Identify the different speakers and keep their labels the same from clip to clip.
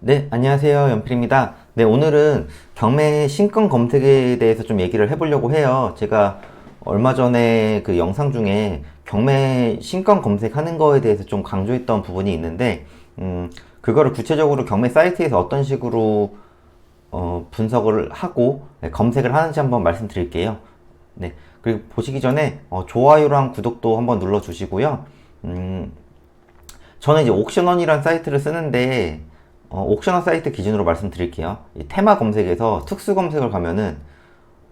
Speaker 1: 네, 안녕하세요. 연필입니다. 네, 오늘은 경매 신권 검색에 대해서 좀 얘기를 해보려고 해요. 제가 얼마 전에 그 영상 중에 경매 신권 검색하는 거에 대해서 좀 강조했던 부분이 있는데, 그거를 구체적으로 경매 사이트에서 어떤 식으로 분석을 하고 검색을 하는지 한번 말씀드릴게요. 네, 그리고 보시기 전에 좋아요랑 구독도 한번 눌러주시고요. 음, 저는 이제 옥션원이라는 사이트를 쓰는데 옥션원 사이트 기준으로 말씀드릴게요. 이 테마 검색에서 특수 검색을 가면은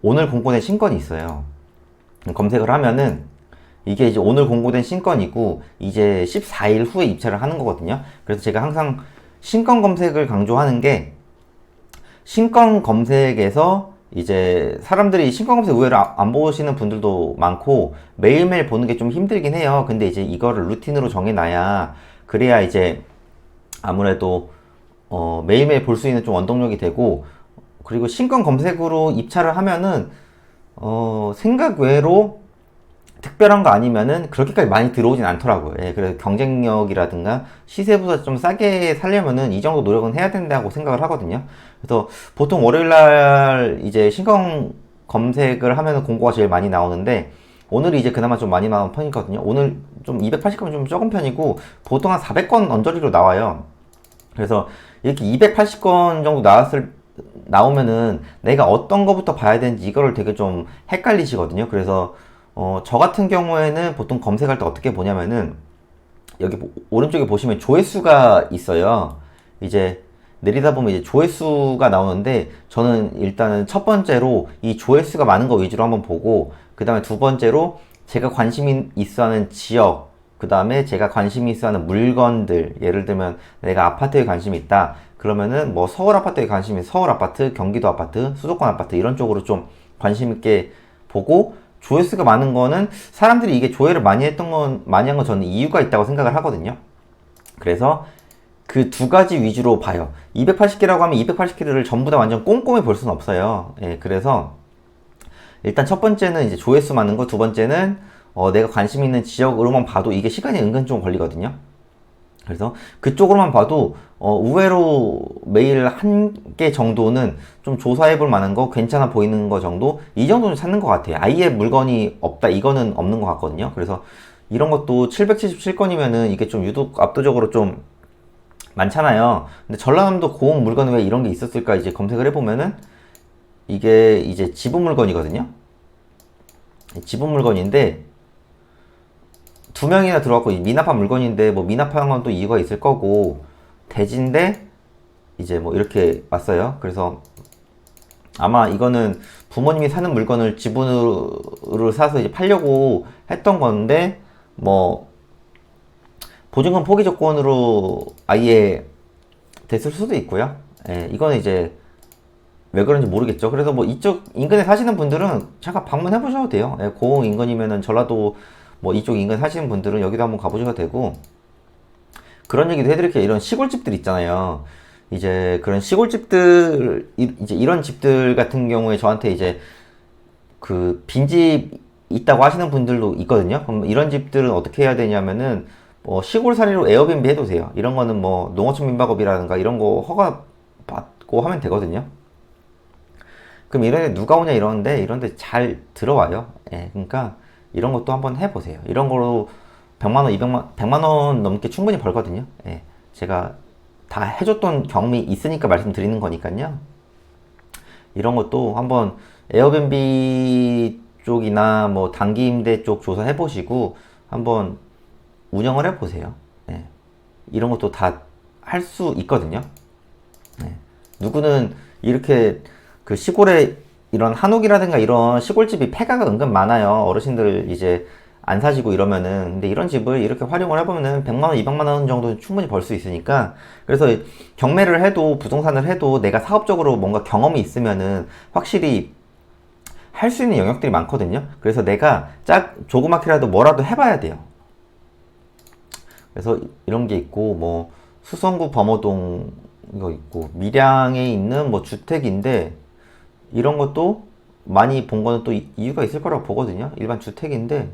Speaker 1: 오늘 공고된 신건이 있어요. 검색을 하면은 이게 이제 오늘 공고된 신건이고 이제 14일 후에 입찰을 하는 거거든요. 그래서 제가 항상 신건 검색을 강조하는 게 신건 검색에서 이제 사람들이 신건 검색 의외로 안 보시는 분들도 많고 매일매일 보는 게 좀 힘들긴 해요. 근데 이제 이거를 루틴으로 정해놔야 그래야 이제 아무래도 매일매일 볼 수 있는 좀 원동력이 되고, 그리고 신권 검색으로 입찰을 하면은 생각 외로 특별한 거 아니면은 그렇게까지 많이 들어오진 않더라고요. 예, 그래서 경쟁력이라든가 시세보다 좀 싸게 살려면은 이 정도 노력은 해야 된다고 생각을 하거든요. 그래서 보통 월요일 날 이제 신권 검색을 하면은 공고가 제일 많이 나오는데, 오늘이 이제 그나마 좀 많이 나온 편이거든요. 오늘 좀 280건 좀 적은 편이고 보통 한 400건 언저리로 나와요. 그래서 이렇게 280건 정도 나오면은 내가 어떤 거부터 봐야 되는지 이거를 되게 좀 헷갈리시거든요. 그래서 저 같은 경우에는 보통 검색할 때 어떻게 보냐면은 여기 오른쪽에 보시면 조회수가 있어요. 이제 내리다 보면 이제 조회수가 나오는데 저는 일단은 첫 번째로 이 조회수가 많은 거 위주로 한번 보고, 그 다음에 두 번째로 제가 관심 있어 하는 지역, 그 다음에 제가 관심 있어 하는 물건들, 예를 들면 내가 아파트에 관심이 있다 그러면은 뭐 서울 아파트에 관심이 있어 서울 아파트, 경기도 아파트, 수도권 아파트 이런 쪽으로 좀 관심 있게 보고, 조회수가 많은 거는 사람들이 이게 조회를 많이 한 건 저는 이유가 있다고 생각을 하거든요. 그래서 그 두 가지 위주로 봐요. 280개라고 하면 280개를 전부 다 완전 꼼꼼히 볼 수는 없어요. 예, 그래서 일단 첫 번째는 이제 조회수 많은 거, 두 번째는 내가 관심 있는 지역으로만 봐도 이게 시간이 은근 좀 걸리거든요. 그래서 그쪽으로만 봐도 의외로 매일 한 개 정도는 좀 조사해 볼 만한 거, 괜찮아 보이는 거 정도, 이 정도는 찾는 것 같아요. 아예 물건이 없다 이거는 없는 것 같거든요. 그래서 이런 것도 777건이면은 이게 좀 유독 압도적으로 좀 많잖아요. 근데 전라남도 고흥 물건은 왜 이런 게 있었을까 이제 검색을 해보면은 이게 이제 지분 물건이거든요. 지분 물건인데 두 명이나 들어왔고 미납한 물건인데 뭐 미납한 건 또 이유가 있을 거고, 대지인데 이제 뭐 이렇게 왔어요. 그래서 아마 이거는 부모님이 사는 물건을 지분으로 사서 이제 팔려고 했던 건데, 뭐 보증금 포기 조건으로 아예 됐을 수도 있고요. 예, 이거는 이제 왜 그런지 모르겠죠. 그래서 뭐 이쪽 인근에 사시는 분들은 잠깐 방문해 보셔도 돼요. 예, 고흥 인근이면은 전라도 뭐 이쪽 인근 사시는 분들은 여기도 한번 가보셔도 되고, 그런 얘기도 해드릴게요. 이런 시골집들 있잖아요. 이제 그런 시골집들, 이제 이런 집들 같은 경우에 저한테 이제 그 빈집 있다고 하시는 분들도 있거든요. 그럼 이런 집들은 어떻게 해야 되냐면은 뭐 시골살이로 에어비앤비 해도 돼요. 이런 거는 뭐 농어촌 민박업이라든가 이런 거 허가 받고 하면 되거든요. 그럼 이런 데 누가 오냐 이러는데 이런 데 잘 들어와요. 예, 그러니까 이런 것도 한번 해보세요. 이런 거로 100만 원, 200만, 100만 원 넘게 충분히 벌거든요. 예, 제가 다 해줬던 경험이 있으니까 말씀드리는 거니까요. 이런 것도 한번 에어비앤비 쪽이나 뭐 단기 임대 쪽 조사해 보시고 한번 운영을 해 보세요. 예, 이런 것도 다 할 수 있거든요. 예. 누구는 이렇게 그 시골에 이런 한옥이라든가 이런 시골집이 폐가가 은근 많아요. 어르신들 이제 안 사시고 이러면은. 근데 이런 집을 이렇게 활용을 해보면은 100만 원, 200만 원 정도 충분히 벌 수 있으니까. 그래서 경매를 해도 부동산을 해도 내가 사업적으로 뭔가 경험이 있으면은 확실히 할 수 있는 영역들이 많거든요. 그래서 내가 조그맣게라도 뭐라도 해봐야 돼요. 그래서 이런 게 있고, 뭐 수성구 범어동 이거 있고, 밀양에 있는 뭐 주택인데 이런 것도 많이 본 거는 또 이유가 있을 거라고 보거든요. 일반 주택인데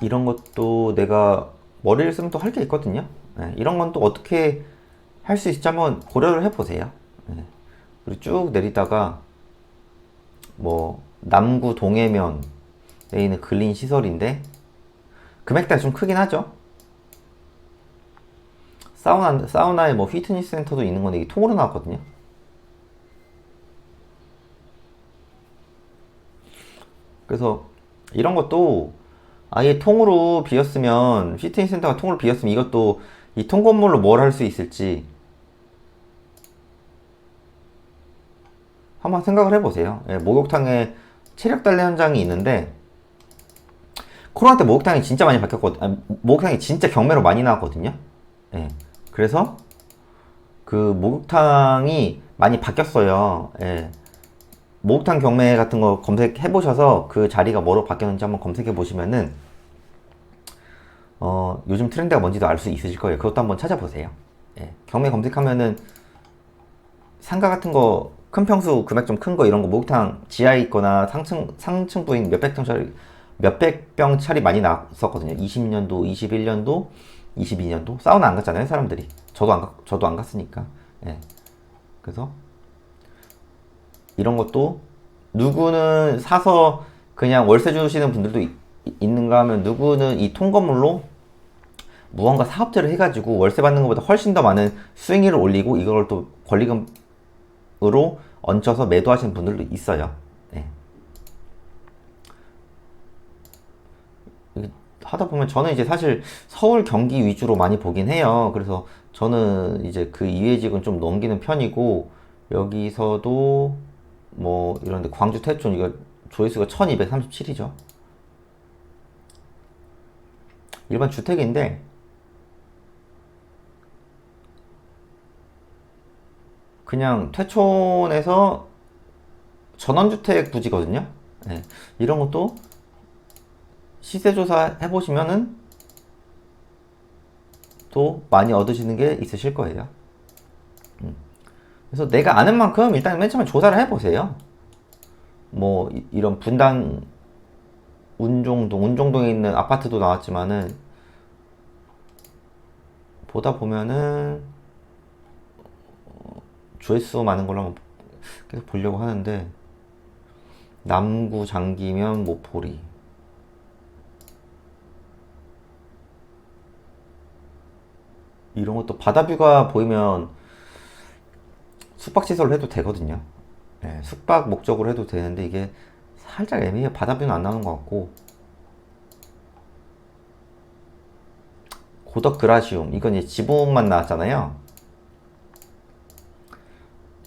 Speaker 1: 이런 것도 내가 머리를 쓰면 또 할 게 있거든요. 예, 이런 건 또 어떻게 할 수 있을지 한번 고려를 해보세요. 예, 그리고 쭉 내리다가 뭐 남구 동해면에 있는 근린 시설인데 금액대가 좀 크긴 하죠. 사우나에 뭐 피트니스 센터도 있는 건데 이게 통으로 나왔거든요. 그래서 이런 것도 아예 통으로 비었으면, 피트니스 센터가 통으로 비었으면 이것도 이 통 건물로 뭘 할 수 있을지 한번 생각을 해보세요. 예, 목욕탕에 체력 단련 현장이 있는데 코로나 때 목욕탕이 진짜 많이 바뀌었거든요. 목욕탕이 진짜 경매로 많이 나왔거든요. 예, 그래서 그 목욕탕이 많이 바뀌었어요. 예, 목욕탕 경매 같은 거 검색해 보셔서 그 자리가 뭐로 바뀌었는지 한번 검색해 보시면은 요즘 트렌드가 뭔지도 알 수 있으실 거예요. 그것도 한번 찾아보세요. 예, 경매 검색하면은 상가 같은 거 큰 평수 금액 좀 큰 거 이런 거 목욕탕 지하에 있거나 상층 부인 몇백 병짜리 많이 나왔었거든요. 20년도, 21년도, 22년도 사우나 안 갔잖아요, 사람들이. 저도 안 갔으니까. 예. 그래서 이런 것도 누구는 사서 그냥 월세 주시는 분들도 있는가 하면 누구는 이 통건물로 무언가 사업체를 해가지고 월세 받는 것보다 훨씬 더 많은 수익률을 올리고 이걸 또 권리금으로 얹혀서 매도하시는 분들도 있어요. 네. 하다 보면 저는 이제 사실 서울 경기 위주로 많이 보긴 해요. 그래서 저는 이제 그 이외직은 좀 넘기는 편이고 여기서도 뭐 이런데 광주 태촌 이거 조회수가 1237이죠. 일반 주택인데 그냥 퇴촌에서 전원주택 부지거든요. 네. 이런 것도 시세조사 해보시면은 또 많이 얻으시는 게 있으실 거예요. 그래서 내가 아는 만큼 일단 맨 처음에 조사를 해보세요. 뭐 이런 분당 운종동에 있는 아파트도 나왔지만은 보다 보면은 조회수 많은 걸로 한번 계속 보려고 하는데 남구 장기면 모포리 이런 것도 바다뷰가 보이면 숙박시설로 해도 되거든요. 네, 숙박 목적으로 해도 되는데 이게 살짝 애매해요. 바다뷰는 안 나오는 것 같고 고덕 그라시움 이건 이제 지붕만 나왔잖아요.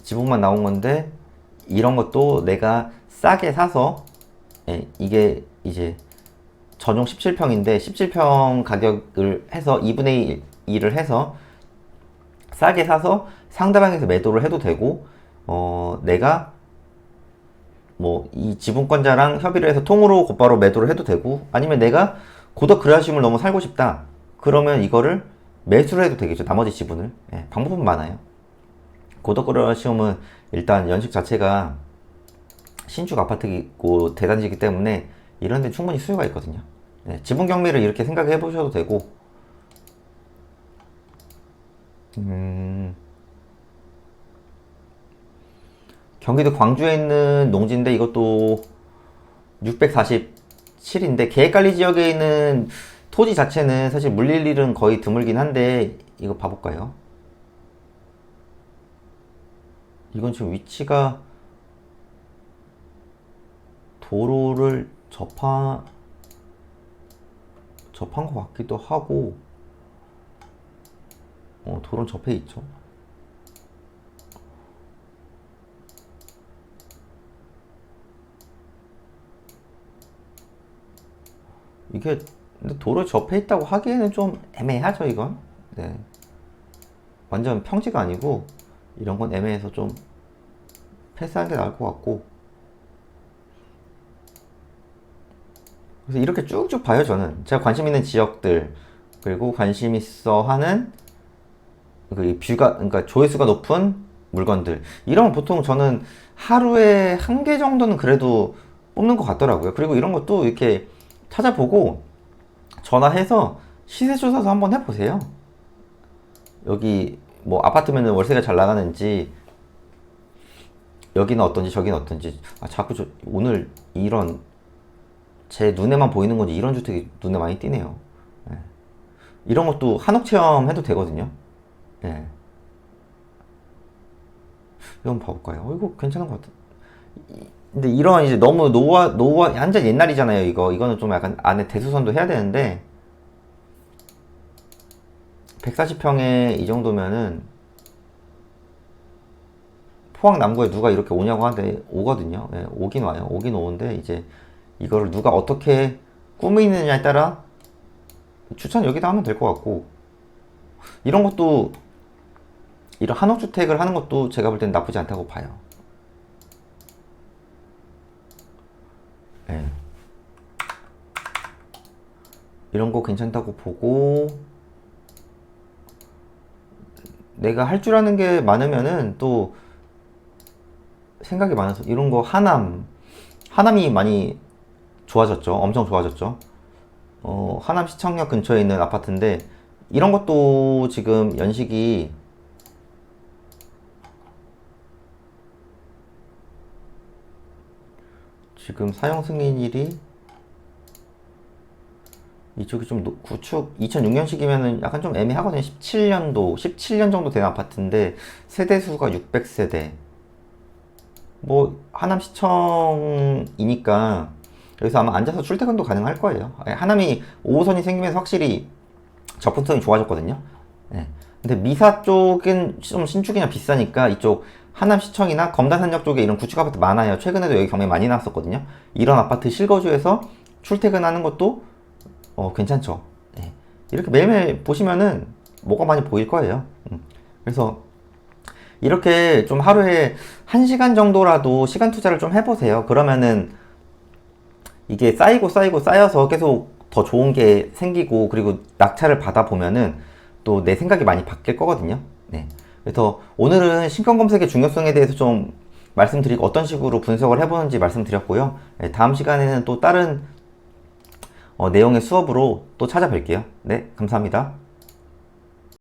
Speaker 1: 지붕만 나온 건데 이런 것도 내가 싸게 사서 이게 이제 전용 17평인데 17평 가격을 해서 2분의 1을 해서 싸게 사서 상대방에서 매도를 해도 되고 내가 뭐 이 지분권자랑 협의를 해서 통으로 곧바로 매도를 해도 되고 아니면 내가 고덕 그라시움을 너무 살고 싶다 그러면 이거를 매수를 해도 되겠죠. 나머지 지분을. 방법은 많아요. 고덕 그라시움은 일단 연식 자체가 신축 아파트이고 대단지이기 때문에 이런 데 충분히 수요가 있거든요. 지분 경매를 이렇게 생각해 보셔도 되고 경기도 광주에 있는 농지인데 이것도 647인데 계획관리 지역에 있는 토지 자체는 사실 물릴 일은 거의 드물긴 한데 이거 봐볼까요? 이건 지금 위치가 도로를 접한 것 같기도 하고 도로는 접해 있죠. 이게 근데 도로에 접해 있다고 하기에는 좀 애매하죠 이건. 네. 완전 평지가 아니고 이런 건 애매해서 좀 패스하는 게 나을 것 같고 그래서 이렇게 쭉쭉 봐요 저는. 제가 관심 있는 지역들 그리고 관심 있어 하는 그 뷰가 그러니까 조회수가 높은 물건들 이런 보통 저는 하루에 한 개 정도는 그래도 뽑는 것 같더라고요. 그리고 이런 것도 이렇게 찾아보고 전화해서 시세 조사도 한번 해보세요. 여기 뭐 아파트면은 월세가 잘 나가는지, 여기는 어떤지 저기는 어떤지. 자꾸 오늘 이런 제 눈에만 보이는 건지 이런 주택이 눈에 많이 띄네요. 예. 이런 것도 한옥 체험 해도 되거든요. 예. 이건 봐볼까요? 이거 괜찮은 것 같아. 근데 이런 이제 너무 노화 완전 옛날이잖아요. 이거는 좀 약간 안에 대수선도 해야 되는데, 140평에 이 정도면은 포항 남구에 누가 이렇게 오냐고 하는데 오거든요. 예, 오긴 와요. 오긴 오는데 이제 이거를 누가 어떻게 꾸미느냐에 따라 추천 여기다 하면 될 것 같고, 이런 것도, 이런 한옥주택을 하는 것도 제가 볼 땐 나쁘지 않다고 봐요. 예. 이런 거 괜찮다고 보고, 내가 할 줄 아는 게 많으면은 또 생각이 많아서 이런 거 하남이 많이 좋아졌죠. 엄청 좋아졌죠. 하남 시청역 근처에 있는 아파트인데, 이런 것도 지금 연식이 지금 사용 승인일이 이쪽이 좀 구축 2006년식이면은 약간 좀 애매하거든요. 17년 정도 된 아파트인데 세대수가 600세대. 뭐 하남시청이니까 여기서 아마 앉아서 출퇴근도 가능할 거예요. 하남이 5호선이 생기면서 확실히 접근성이 좋아졌거든요. 네. 근데 미사 쪽은 좀 신축이나 비싸니까 이쪽 하남시청이나 검단산역 쪽에 이런 구축 아파트 많아요. 최근에도 여기 경매 많이 나왔었거든요. 이런 아파트 실거주에서 출퇴근하는 것도 괜찮죠. 네. 이렇게 매일매일 보시면은 뭐가 많이 보일 거예요. 그래서 이렇게 좀 하루에 1시간 정도라도 시간 투자를 좀 해보세요. 그러면은 이게 쌓여서 계속 더 좋은 게 생기고, 그리고 낙찰을 받아보면은 또 내 생각이 많이 바뀔 거거든요. 네. 그래서 오늘은 신권 검색의 중요성에 대해서 좀 말씀드리고, 어떤 식으로 분석을 해보는지 말씀드렸고요. 네, 다음 시간에는 또 다른 내용의 수업으로 또 찾아뵐게요. 네, 감사합니다.